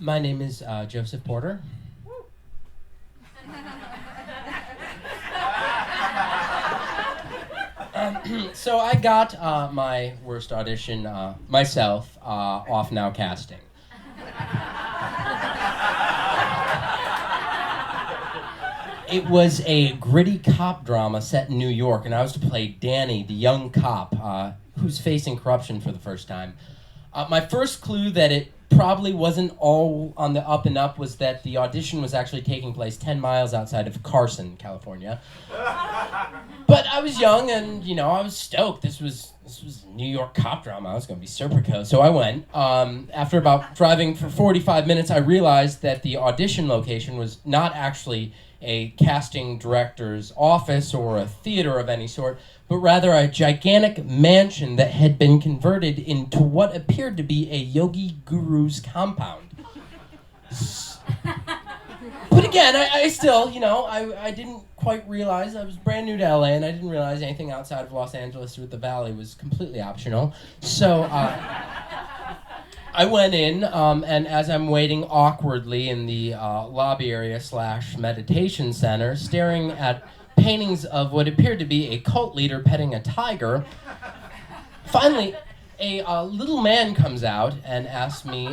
My name is Joseph Porter. So I got my worst audition myself off Now Casting. It was a gritty cop drama set in New York, and I was to play Danny, the young cop who's facing corruption for the first time. My first clue that it probably wasn't all on the up and up was that the audition was actually taking place 10 miles outside of Carson, California. But I was young and, I was stoked. This was New York cop drama. I was going to be Serpico. So I went. After about driving for 45 minutes, I realized that the audition location was not actually a casting director's office or a theater of any sort, but rather a gigantic mansion that had been converted into what appeared to be a yogi guru's compound. But again, I still, I didn't quite realize. I was brand new to LA, and I didn't realize anything outside of Los Angeles or the Valley was completely optional. So I went in, and as I'm waiting awkwardly in the lobby area / meditation center, staring at paintings of what appeared to be a cult leader petting a tiger, finally, a little man comes out and asks me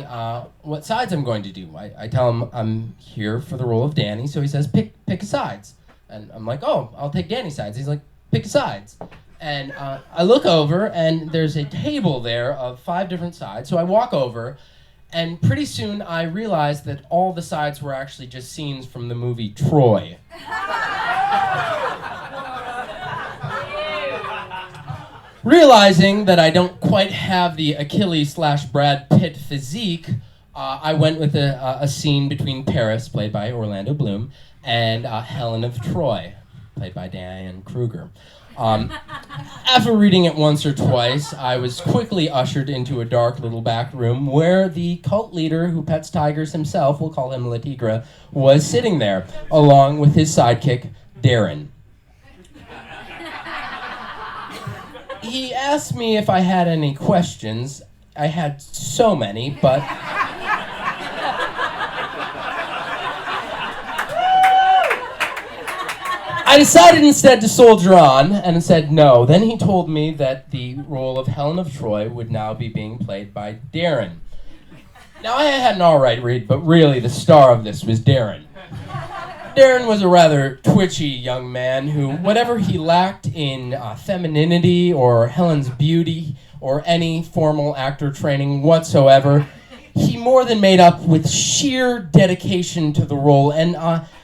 what sides I'm going to do. I tell him I'm here for the role of Danny, so he says, pick a sides. And I'm like, oh, I'll take Danny's sides. He's like, pick a sides. And I look over, and there's a table there of 5 different sides. So I walk over, and pretty soon I realize that all the sides were actually just scenes from the movie Troy. Realizing that I don't quite have the Achilles / Brad Pitt physique, I went with a scene between Paris, played by Orlando Bloom, and Helen of Troy, played by Diane Kruger. After reading it once or twice, I was quickly ushered into a dark little back room where the cult leader who pets tigers himself, we'll call him La Tigre, was sitting there, along with his sidekick, Darren. He asked me if I had any questions. I had so many, but I decided instead to soldier on and said no. Then he told me that the role of Helen of Troy would now be being played by Darren. Now, I had an all right read, but really the star of this was Darren. Darren was a rather twitchy young man who, whatever he lacked in femininity or Helen's beauty or any formal actor training whatsoever, he more than made up with sheer dedication to the role. And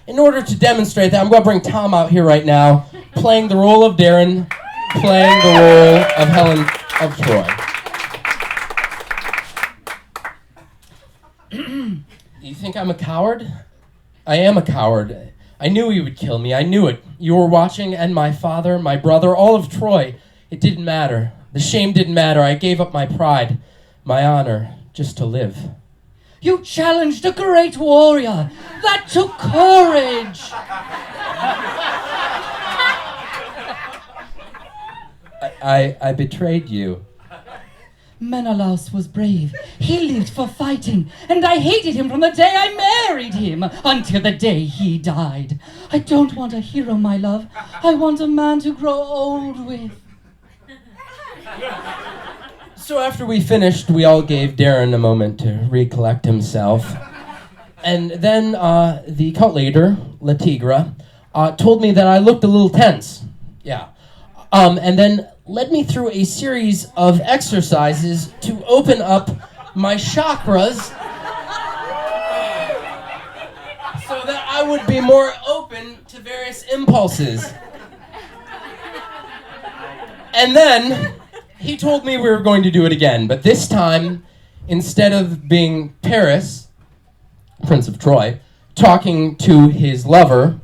in order to demonstrate that, I'm going to bring Tom out here right now, playing the role of Darren, playing the role of Helen of Troy. You think I'm a coward? I am a coward. I knew he would kill me. I knew it. You were watching, and my father, my brother, all of Troy. It didn't matter. The shame didn't matter. I gave up my pride, my honor, just to live. You challenged a great warrior. That took courage. I betrayed you. Menelaus was brave. He lived for fighting, and I hated him from the day I married him until the day he died. I don't want a hero, my love. I want a man to grow old with. So after we finished, we all gave Darren a moment to recollect himself. And then the cult leader, La Tigre, told me that I looked a little tense. Yeah. And then led me through a series of exercises to open up my chakras so that I would be more open to various impulses. And then he told me we were going to do it again, but this time, instead of being Paris, Prince of Troy, talking to his lover,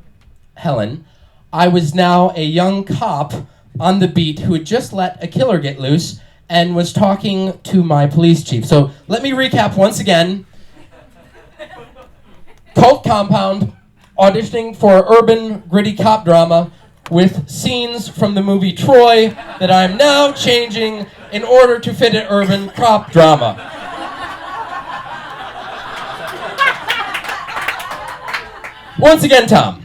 Helen, I was now a young cop on the beat who had just let a killer get loose and was talking to my police chief. So let me recap once again. Cult compound, auditioning for urban gritty cop drama with scenes from the movie Troy that I'm now changing in order to fit an urban cop drama. Once again, Tom.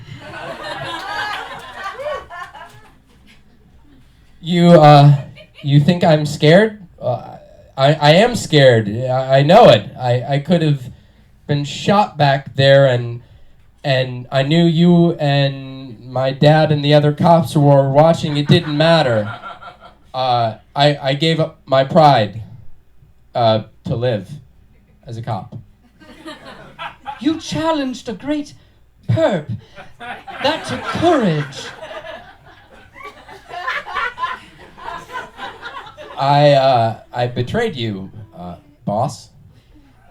You think I'm scared? I am scared. I know it. I could have been shot back there, and I knew you and my dad and the other cops were watching. It didn't matter. I gave up my pride to live as a cop. You challenged a great perp. That took courage. I betrayed you, boss.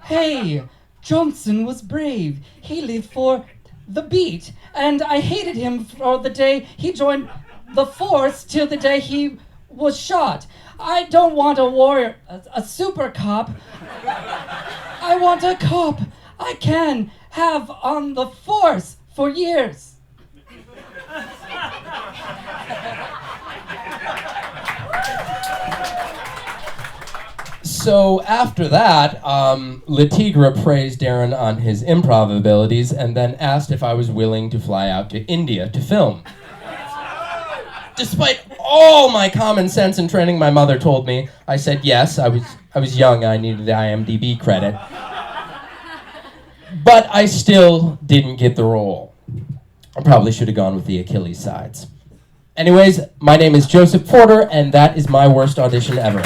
Hey, Johnson was brave. He lived for the beat, and I hated him for the day he joined the force till the day he was shot. I don't want a warrior, a super cop. I want a cop I can have on the force for years. So after that, Latigra praised Darren on his improv abilities and then asked if I was willing to fly out to India to film. Despite all my common sense and training, my mother told me, I said yes. I was young. I needed the IMDb credit. But I still didn't get the role. I probably should have gone with the Achilles sides. Anyways, my name is Joseph Porter, and that is my worst audition ever.